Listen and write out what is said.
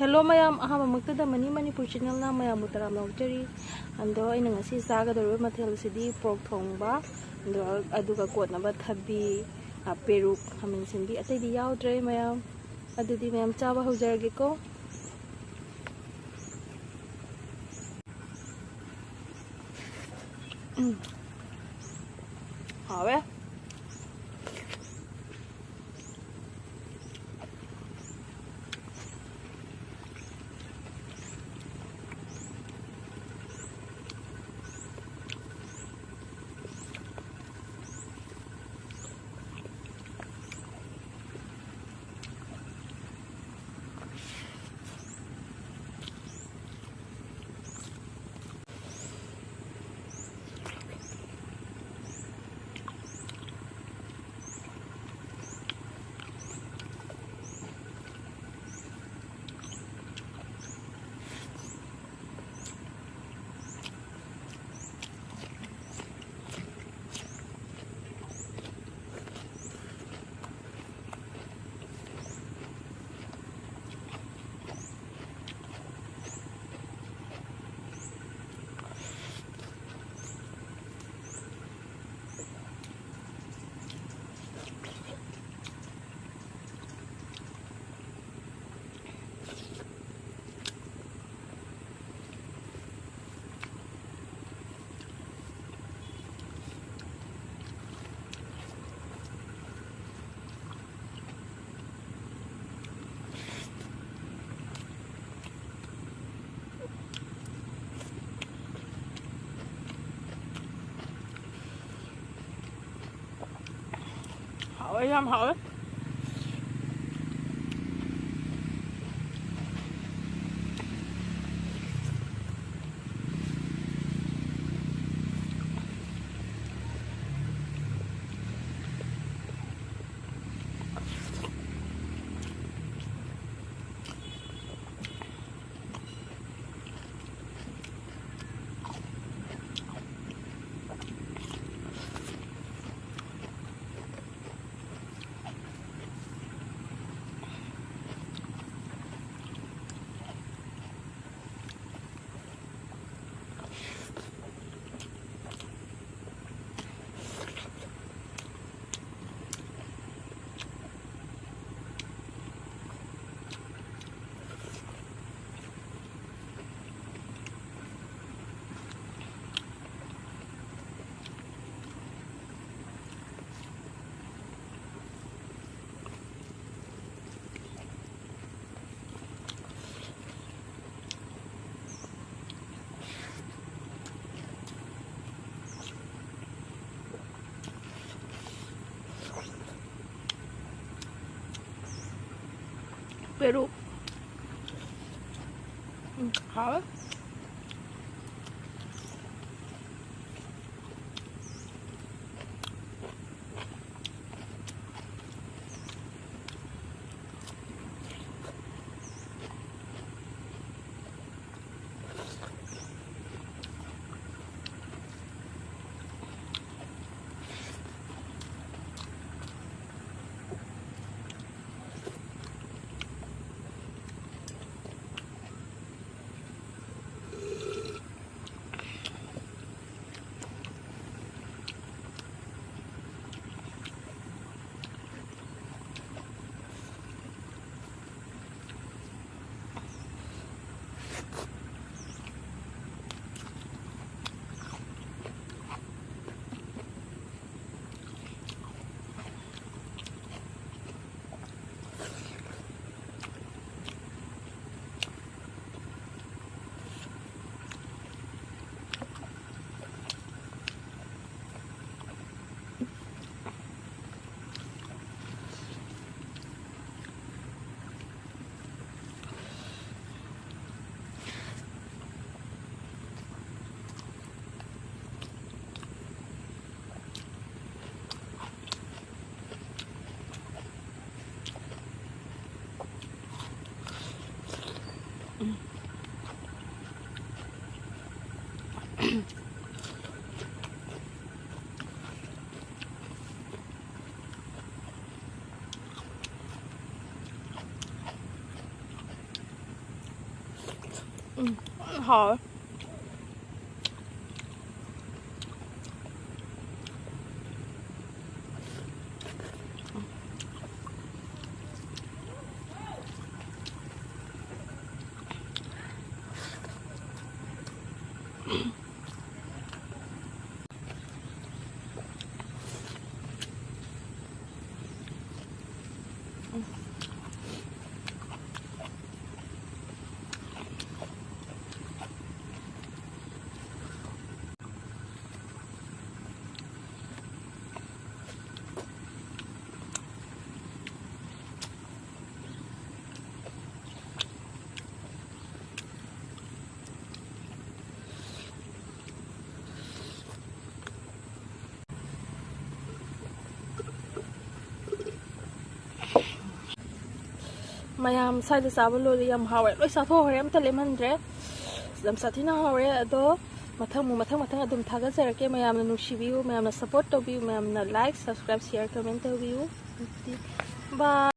Hello mayam ahaba magtada mani Manipur channel na mayam utaram laujari ando aina ngasi sagadorwa mathel sidi pork thongba ando aduga kotnaba thabi peruk hamin sindi ataydi yaudre mayam adudi mayam chaba haujarage ko hawe hawe yam hawe peruk hawe 好。mayam sai da sabalo le yam hawe loi sa tho hore am tale mandre dam sathina hore ado mathang adum thaga jarake mayam na nusibiu mayam na support to biu mayam na like subscribe share comment to biu bye.